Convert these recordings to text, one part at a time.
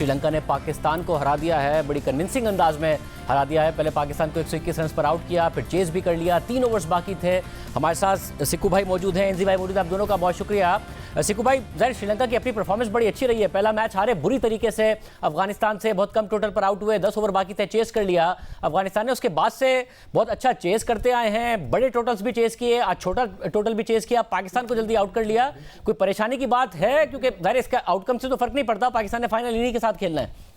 श्रीलंका ने पाकिस्तान को हरा दिया है, बड़ी कन्विंसिंग अंदाज में हरा दिया है। पहले पाकिस्तान को 121 रन पर आउट किया, फिर चेज भी कर लिया। 3 ओवर्स बाकी थे। हमारे साथ सिक्कू भाई मौजूद हैं, एनजी भाई मौजूद हैं। आप दोनों का बहुत शुक्रिया। सिक्कू भाई, ज़ाहिर श्रीलंका की अपनी परफॉर्मेंस बड़ी अच्छी रही है। पहला मैच हारे बुरी तरीके से अफगानिस्तान से, बहुत कम टोटल पर आउट हुए, 10 ओवर बाकी थे, चेस कर लिया अफगानिस्तान ने। उसके बाद से बहुत अच्छा चेस करते आए हैं, बड़े टोटल्स भी चेस किए, आज छोटा टोटल भी चेस किया, पाकिस्तान को जल्दी आउट कर लिया। कोई परेशानी की बात है? क्योंकि ज़ाहिर इसका आउटकम से तो फर्क नहीं पड़ता, पाकिस्तान ने फाइनल इन्हीं के साथ खेलना है।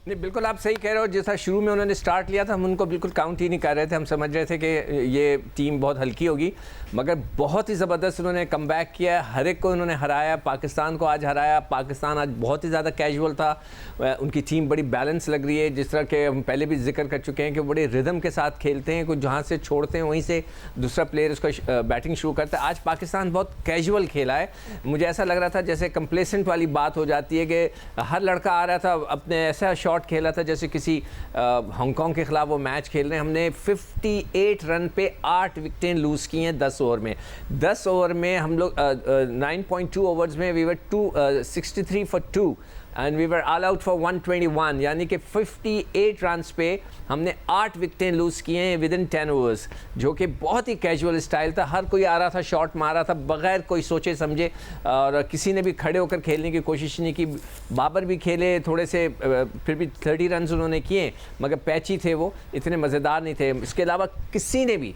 नहीं, बिल्कुल आप सही कह रहे हो। जैसा शुरू में उन्होंने स्टार्ट लिया था, हम उनको बिल्कुल काउंट ही नहीं कर रहे थे। हम समझ रहे थे कि ये टीम बहुत हल्की होगी, मगर बहुत ही ज़बरदस्त उन्होंने कम बैक किया। हर एक को उन्होंने हराया, पाकिस्तान को आज हराया। पाकिस्तान आज बहुत ही ज़्यादा कैजुअल था, उनकी टीम बड़ी बैलेंस लग रही है। जिस तरह के हम पहले भी जिक्र कर चुके हैं कि बड़े रिदम के साथ खेलते हैं, कुछ जहाँ से छोड़ते हैं वहीं से दूसरा प्लेयर उसको बैटिंग शुरू करता है। आज पाकिस्तान बहुत कैजुअल खेला है। मुझे ऐसा लग रहा था जैसे कंप्लेसेंट वाली बात हो जाती है कि हर लड़का आ रहा था, अपने ऐसा शॉट खेला था जैसे किसी हांगकांग के खिलाफ वो मैच खेल रहे हैं। हमने 58 रन पे 8 विकेटें लूज़ की हैं 10 ओवर में। 10 ओवर में हम लोग 9.2 ओवर्स में we were 63 for 2 and we were all out for 121, यानी कि 58 रन्स पे हमने 8 विकेटें लूज़ किए हैं विद इन 10 ओवर्स, जो कि बहुत ही कैजुअल स्टाइल था। हर कोई आ रहा था, शॉट मारा था बगैर कोई सोचे समझे, और किसी ने भी खड़े होकर खेलने की कोशिश नहीं की। बाबर भी खेले थोड़े से, फिर भी 30 रन उन्होंने किए, मगर पैची थे, वो इतने मज़ेदार नहीं थे। इसके अलावा किसी ने भी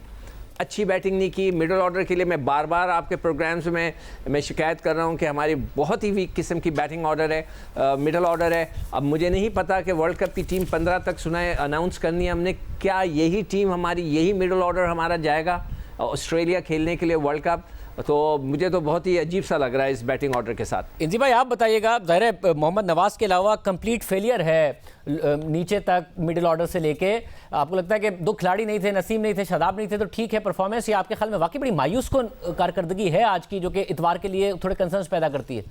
अच्छी बैटिंग नहीं की। मिडल ऑर्डर के लिए मैं बार बार आपके प्रोग्राम्स में मैं शिकायत कर रहा हूं कि हमारी बहुत ही वीक किस्म की बैटिंग ऑर्डर है, मिडल ऑर्डर है। अब मुझे नहीं पता कि वर्ल्ड कप की टीम 15 तक सुनाए अनाउंस करनी है हमने, क्या यही टीम हमारी, यही मिडल ऑर्डर हमारा जाएगा ऑस्ट्रेलिया खेलने के लिए वर्ल्ड कप? तो मुझे तो बहुत ही अजीब सा लग रहा है इस बैटिंग ऑर्डर के साथ। इंजी भाई आप बताइएगा, ज़ाहिर है मोहम्मद नवाज़ के अलावा कंप्लीट फेलियर है नीचे तक मिडिल ऑर्डर से लेके। आपको लगता है कि 2 खिलाड़ी नहीं थे, नसीम नहीं थे, शादाब नहीं थे, तो ठीक है परफॉर्मेंस? या आपके ख्याल में वाकई बड़ी मायूस को कारकर्दगी है आज की, जो कि इतवार के लिए थोड़े कंसर्न्स पैदा करती है?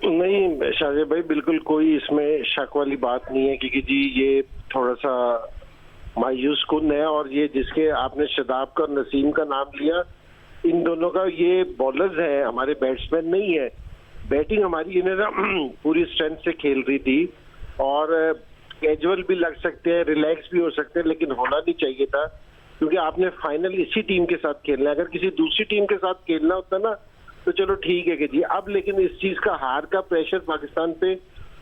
नहीं शाहजेब भाई, बिल्कुल कोई इसमें शक वाली बात नहीं है, क्योंकि जी ये थोड़ा सा मायूस कुन है। और ये जिसके आपने शादाब का और नसीम का नाम लिया, इन दोनों का, ये बॉलर्स हैं, हमारे बैट्समैन नहीं है। बैटिंग हमारी इन्हें पूरी स्ट्रेंथ से खेल रही थी, और कैजुअल भी लग सकते हैं, रिलैक्स भी हो सकते हैं, लेकिन होना नहीं चाहिए था, क्योंकि आपने फाइनल इसी टीम के साथ खेलना है। अगर किसी दूसरी टीम के साथ खेलना होता ना तो चलो ठीक है कि जी, अब लेकिन इस चीज का हार का प्रेशर पाकिस्तान पे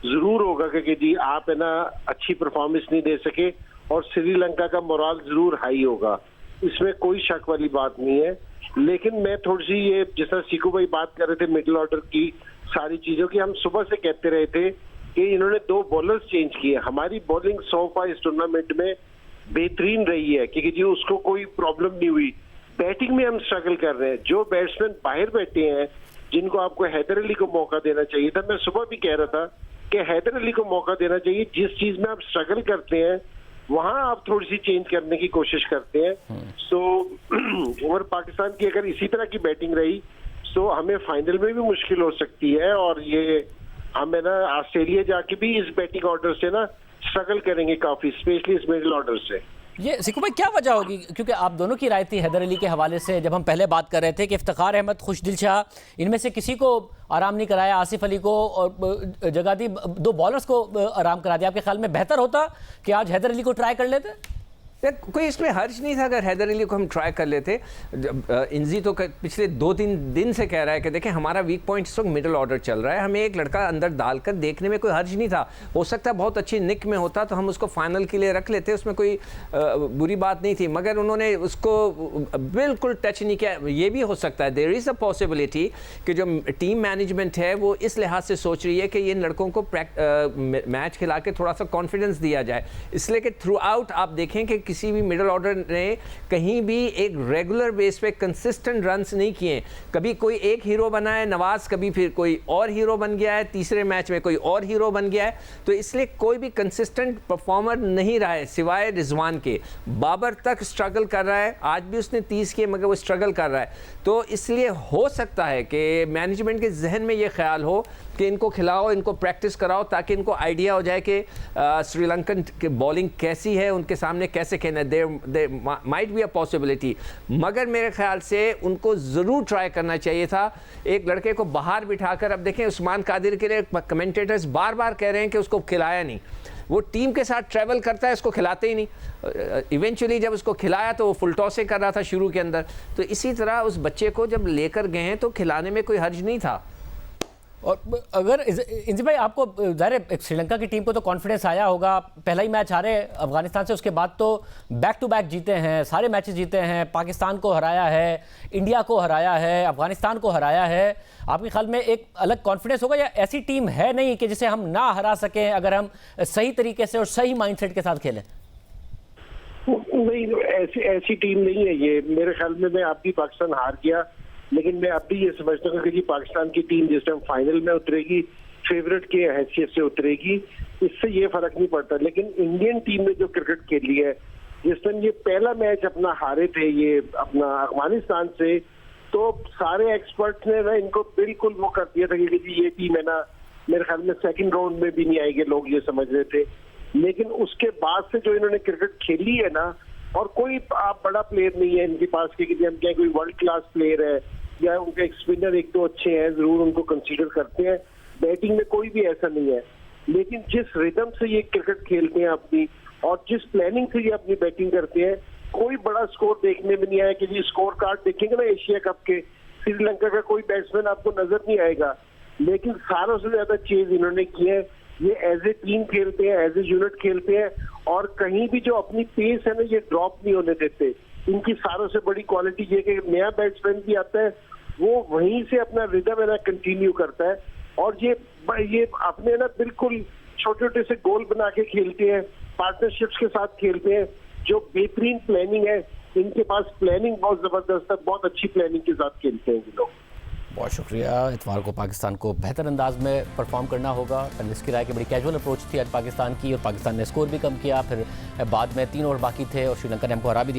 जरूर होगा कि जी आप है ना अच्छी परफॉर्मेंस नहीं दे सके, और श्रीलंका का मोराल जरूर हाई होगा, इसमें कोई शक वाली बात नहीं है। लेकिन मैं थोड़ी सी ये, जैसा सीकू भाई बात कर रहे थे मिडिल ऑर्डर की सारी चीजों की, हम सुबह से कहते रहे थे कि इन्होंने 2 बॉलर्स चेंज किए। हमारी बॉलिंग सोफा इस टूर्नामेंट में बेहतरीन रही है, क्योंकि जी उसको कोई प्रॉब्लम नहीं हुई। बैटिंग में हम स्ट्रगल कर रहे हैं। जो बैट्समैन बाहर बैठे हैं, जिनको आपको हैदर अली को मौका देना चाहिए था, मैं सुबह भी कह रहा था कि हैदर अली को मौका देना चाहिए। जिस चीज में आप स्ट्रगल करते हैं वहां आप थोड़ी सी चेंज करने की कोशिश करते हैं। सो और पाकिस्तान की अगर इसी तरह की बैटिंग रही तो हमें फाइनल में भी मुश्किल हो सकती है, और ये हमें ना ऑस्ट्रेलिया जाके भी इस बैटिंग ऑर्डर से ना स्ट्रगल करेंगे काफी, स्पेशली इस मिडिल ऑर्डर से। ये सिक्कू भाई क्या वजह होगी? क्योंकि आप दोनों की राय थी हैदर अली के हवाले से, जब हम पहले बात कर रहे थे कि इफ्तिखार अहमद, खुशदिल शाह, इनमें से किसी को आराम नहीं कराया, आसिफ अली को और जगह दी, 2 बॉलर्स को आराम करा दिया। आपके ख्याल में बेहतर होता कि आज हैदर अली को ट्राई कर लेते? कोई इसमें हर्ज नहीं था अगर हैदर अली को हम ट्राई कर लेते। इंजी तो पिछले 2-3 दिन से कह रहा है कि देखें हमारा वीक पॉइंट इस वक्त मिडिल ऑर्डर चल रहा है, हमें एक लड़का अंदर डालकर देखने में कोई हर्ज नहीं था। हो सकता है बहुत अच्छी निक में होता तो हम उसको फाइनल के लिए रख लेते, उसमें कोई बुरी बात नहीं थी, मगर उन्होंने उसको बिल्कुल टच नहीं किया। ये भी हो सकता है, देयर इज़ अ पॉसिबिलिटी कि जो टीम मैनेजमेंट है वो इस लिहाज से सोच रही है कि इन लड़कों को मैच खिला के थोड़ा सा कॉन्फिडेंस दिया जाए, इसलिए कि थ्रू आउट आप देखें कि किसी भी मिडिल ऑर्डर ने कहीं भी एक रेगुलर बेस पे कंसिस्टेंट रन्स नहीं किए। कभी कोई एक हीरो बना है नवाज, कभी फिर कोई और हीरो बन गया है, तीसरे मैच में कोई और हीरो बन गया है, तो इसलिए कोई भी कंसिस्टेंट परफॉर्मर नहीं रहा है सिवाय रिजवान के। बाबर तक स्ट्रगल कर रहा है, आज भी उसने 30 किए मगर वो स्ट्रगल कर रहा है। तो इसलिए हो सकता है कि मैनेजमेंट के जहन में ये ख्याल हो कि इनको खिलाओ, इनको प्रैक्टिस कराओ, ताकि इनको आइडिया हो जाए कि श्रीलंकन की बॉलिंग कैसी है, उनके सामने कैसे खेलना है। There might be a possibility, मगर मेरे ख्याल से उनको ज़रूर ट्राई करना चाहिए था एक लड़के को बाहर बिठाकर। अब देखें, उस्मान कादिर के लिए कमेंटेटर्स बार बार कह रहे हैं कि उसको खिलाया नहीं। वो टीम के साथ ट्रैवल करता है, इसको खिलाते ही नहीं। इवेंचुअली जब उसको खिलाया तो वो फुल टॉसें कर रहा था शुरू के अंदर। तो इसी तरह उस बच्चे को जब लेकर गए हैं तो खिलाने में कोई हर्ज नहीं था। और अगर इंजी भाई, आपको ज़ाहिर श्रीलंका की टीम को तो कॉन्फिडेंस आया होगा, पहला ही मैच हारे अफगानिस्तान से, उसके बाद तो बैक टू बैक जीते हैं, सारे मैचेस जीते हैं, पाकिस्तान को हराया है, इंडिया को हराया है, अफगानिस्तान को हराया है। आपके ख्याल में एक अलग कॉन्फिडेंस होगा, या ऐसी टीम है नहीं कि जिसे हम ना हरा सकें अगर हम सही तरीके से और सही माइंडसेट के साथ खेलें? नहीं, ऐसी टीम नहीं है ये। मेरे ख्याल में, मैं आप भी पाकिस्तान हार गया, लेकिन मैं अब भी ये समझता हूँ कि पाकिस्तान की टीम जिस टाइम फाइनल में उतरेगी, फेवरेट के हैसियत से उतरेगी, इससे ये फर्क नहीं पड़ता। लेकिन इंडियन टीम ने जो क्रिकेट खेली है, जिस टाइम ये पहला मैच अपना हारे थे ये अपना अफगानिस्तान से, तो सारे एक्सपर्ट्स ने ना इनको बिल्कुल वो कर दिया था कि ये टीम है ना, मेरे ख्याल में सेकंड राउंड में भी नहीं आएगी, लोग ये समझ रहे थे। लेकिन उसके बाद से जो इन्होंने क्रिकेट खेली है ना, और कोई आप बड़ा प्लेयर नहीं है इनके पास कि हम क्या कोई वर्ल्ड क्लास प्लेयर है, या उनके स्पिनर एक दो अच्छे हैं, जरूर उनको कंसीडर करते हैं, बैटिंग में कोई भी ऐसा नहीं है। लेकिन जिस रिदम से ये क्रिकेट खेलते हैं अपनी, और जिस प्लानिंग से ये अपनी बैटिंग करते हैं, कोई बड़ा स्कोर देखने में नहीं आया कि जी स्कोर कार्ड देखेंगे ना एशिया कप के, श्रीलंका का कोई बैट्समैन आपको नजर नहीं आएगा। लेकिन सारों से ज्यादा चेज इन्होंने किए हैं, ये एज ए टीम खेलते हैं, एज ए यूनिट खेलते हैं, और कहीं भी जो अपनी पेस है ना, ये ड्रॉप नहीं होने देते। इनकी सारों से बड़ी क्वालिटी ये कि नया बैट्समैन भी आता है, वो वहीं से अपना रिदम है ना कंटिन्यू करता है, और ये अपने ना बिल्कुल छोटे छोटे से गोल बना के खेलते हैं, पार्टनरशिप्स के साथ खेलते हैं, जो बेहतरीन प्लानिंग है इनके पास। प्लानिंग बहुत जबरदस्त है, बहुत अच्छी प्लानिंग के साथ खेलते हैं ये लोग। बहुत शुक्रिया। इतवार को पाकिस्तान को बेहतर अंदाज में परफॉर्म करना होगा। एनालिस्ट की राय की बड़ी कैजुअल अप्रोच थी आज पाकिस्तान की, और पाकिस्तान ने स्कोर भी कम किया। फिर बाद में 3 ओवर बाकी थे और श्रीलंका ने हमको हरा भी दिया।